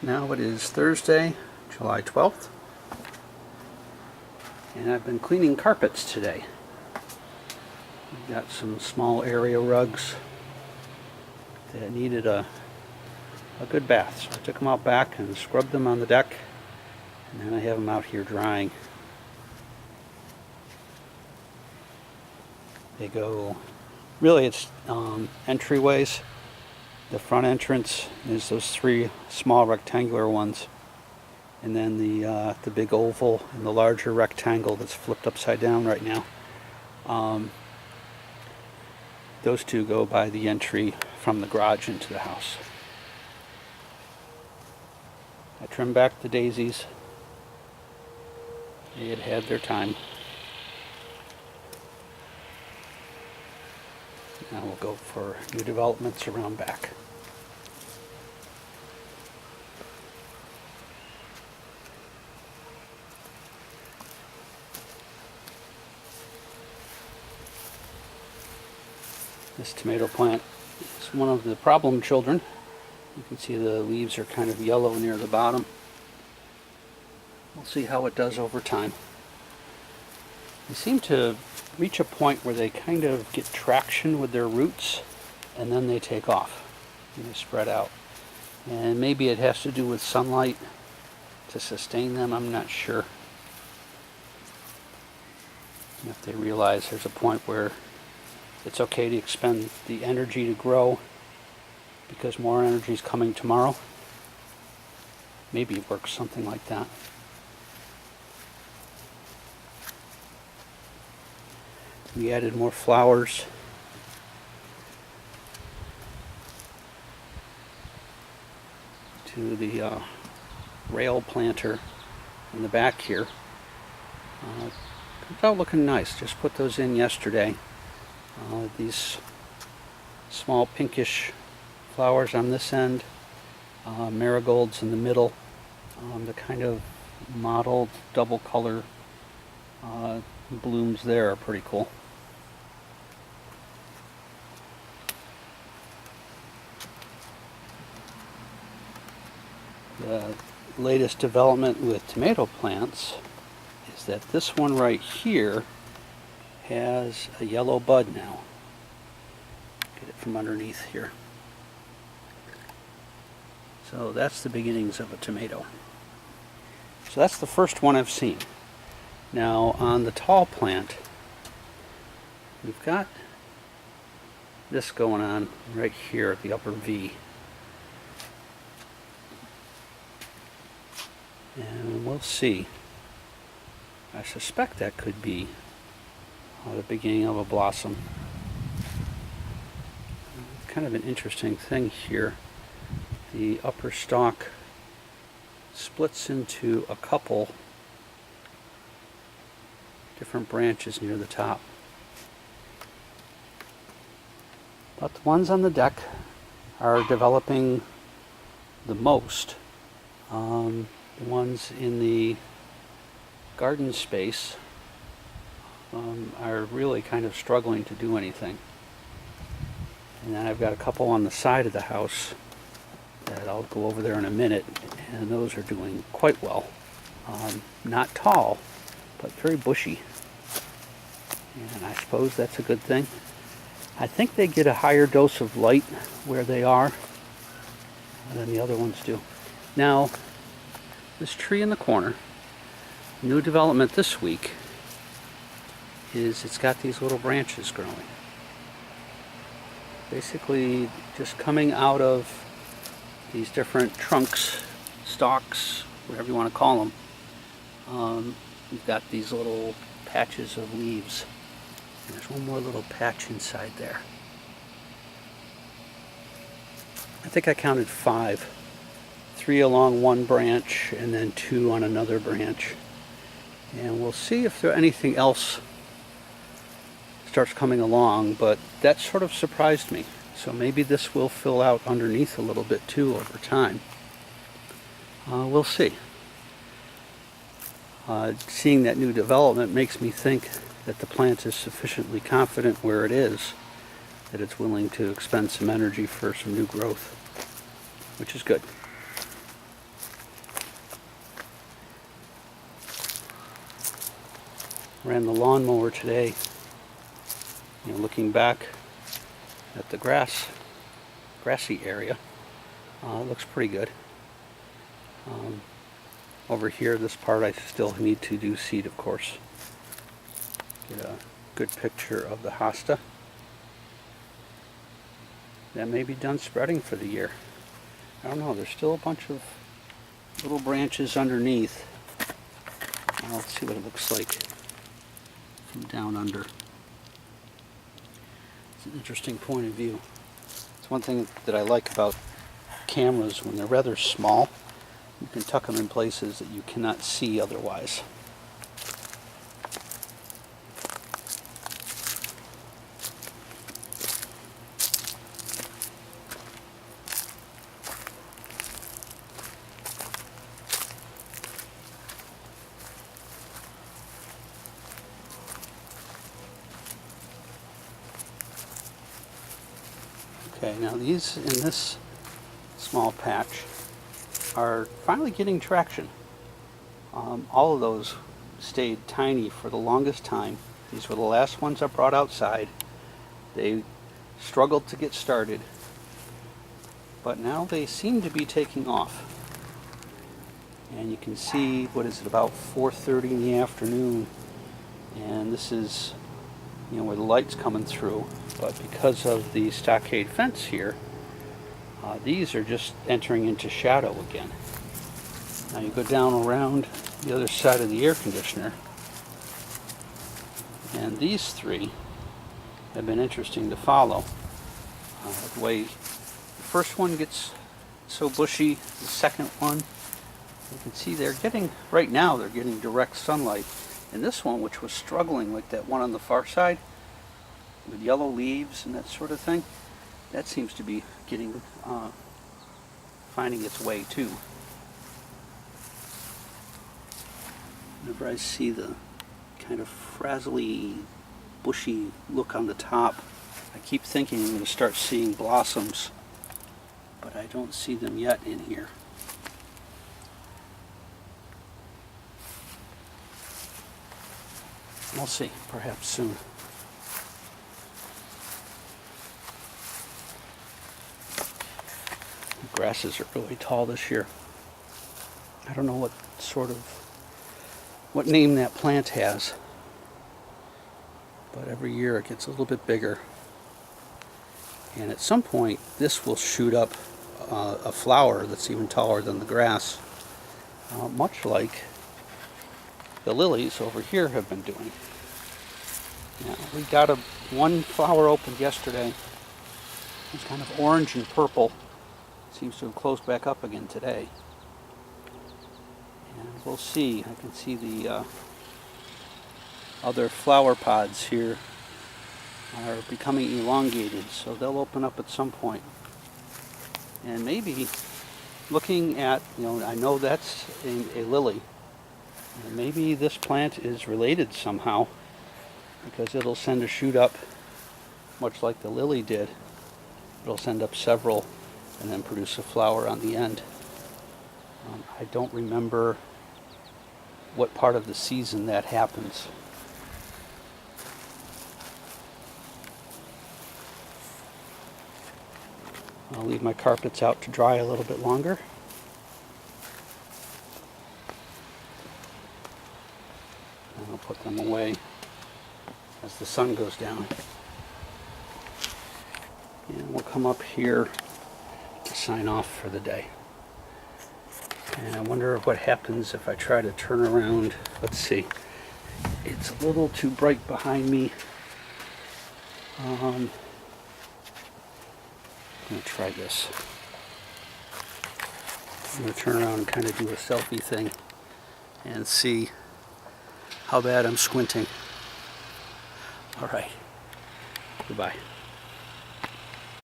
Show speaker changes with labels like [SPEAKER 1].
[SPEAKER 1] Now it is Thursday, July 12th, and I've been cleaning carpets today. We've got some small area rugs that needed a good bath, so I took them out back and scrubbed them on the deck, and then I have them out here drying. They go, really it's entryways. The front entrance is those three small rectangular ones, and then the big oval and the larger rectangle that's flipped upside down right now. Those two go by the entry from the garage into the house. I trimmed back the daisies. They had had their time. Now we'll go for new developments around back. This tomato plant is one of the problem children. You can see the leaves are kind of yellow near the bottom. We'll see how it does over time. They seem to reach a point where they kind of get traction with their roots, and then they take off and they spread out. And maybe it has to do with sunlight to sustain them, I'm not sure. And if they realize there's a point where it's okay to expend the energy to grow because more energy is coming tomorrow, maybe it works something like that. We added more flowers. To the rail planter in the back here. Comes out looking nice. Just put those in yesterday. These small pinkish flowers on this end, marigolds in the middle. The kind of mottled double color blooms there are pretty cool. The latest development with tomato plants is that this one right here has a yellow bud now. Get it from underneath here. So that's the beginnings of a tomato. So that's the first one I've seen. Now on the tall plant, we've got this going on right here at the upper V. And we'll see. I suspect that could be the beginning of a blossom. Kind of an interesting thing here. The upper stalk splits into a couple different branches near the top. But the ones on the deck are developing the most. The ones in the garden space are really kind of struggling to do anything. And then I've got a couple on the side of the house that I'll go over there in a minute, and those are doing quite well. Not tall, but very bushy. And I suppose that's a good thing. I think they get a higher dose of light where they are than the other ones do. Now, this tree in the corner, new development this week, is it's got these little branches growing. Basically just coming out of these different trunks, stalks, whatever you want to call them. You've got these little patches of leaves. And there's one more little patch inside there. I think I counted 5. 3 along one branch and then 2 on another branch. And we'll see if there anything else starts coming along, but that sort of surprised me. So maybe this will fill out underneath a little bit too over time. We'll see. Seeing that new development makes me think that the plant is sufficiently confident where it is, that it's willing to expend some energy for some new growth, which is good. Ran the lawnmower today, looking back at the grassy area. It looks pretty good. Over here, this part I still need to do seed, of course. Get a good picture of the hosta. That may be done spreading for the year. I don't know, there's still a bunch of little branches underneath. Let's see what it looks like from down under. It's an interesting point of view. It's one thing that I like about cameras when they're rather small. You can tuck them in places that you cannot see otherwise. Okay, now these in this small patch are finally getting traction. All of those stayed tiny for the longest time. These were the last ones I brought outside. They struggled to get started, but now they seem to be taking off. And you can see, what is it, about 4:30 in the afternoon, and this is where the light's coming through. But because of the stockade fence here, these are just entering into shadow again. Now you go down around the other side of the air conditioner, and these three have been interesting to follow. The way the first one gets so bushy, the second one, you can see right now they're getting direct sunlight. And this one, which was struggling like that one on the far side, with yellow leaves and that sort of thing, that seems to be finding its way too. Whenever I see the kind of frazzly, bushy look on the top, I keep thinking I'm going to start seeing blossoms, but I don't see them yet in here. We'll see, perhaps soon. The grasses are really tall this year. I don't know what name that plant has, but every year it gets a little bit bigger. And at some point, this will shoot up a flower that's even taller than the grass, much like the lilies over here have been doing. Now, we got one flower opened yesterday. It was kind of orange and purple. Seems to have closed back up again today. And we'll see. I can see the other flower pods here are becoming elongated, so they'll open up at some point. And maybe looking at, I know that's a lily. And maybe this plant is related somehow, because it'll send a shoot up much like the lily did. It'll send up several and then produce a flower on the end. I don't remember what part of the season that happens. I'll leave my carpets out to dry a little bit longer. And I'll put them away as the sun goes down. And we'll come up here to sign off for the day. And I wonder what happens if I try to turn around. Let's see. It's a little too bright behind me. I'm going to try this. I'm going to turn around and kind of do a selfie thing and see how bad I'm squinting. All right. Goodbye.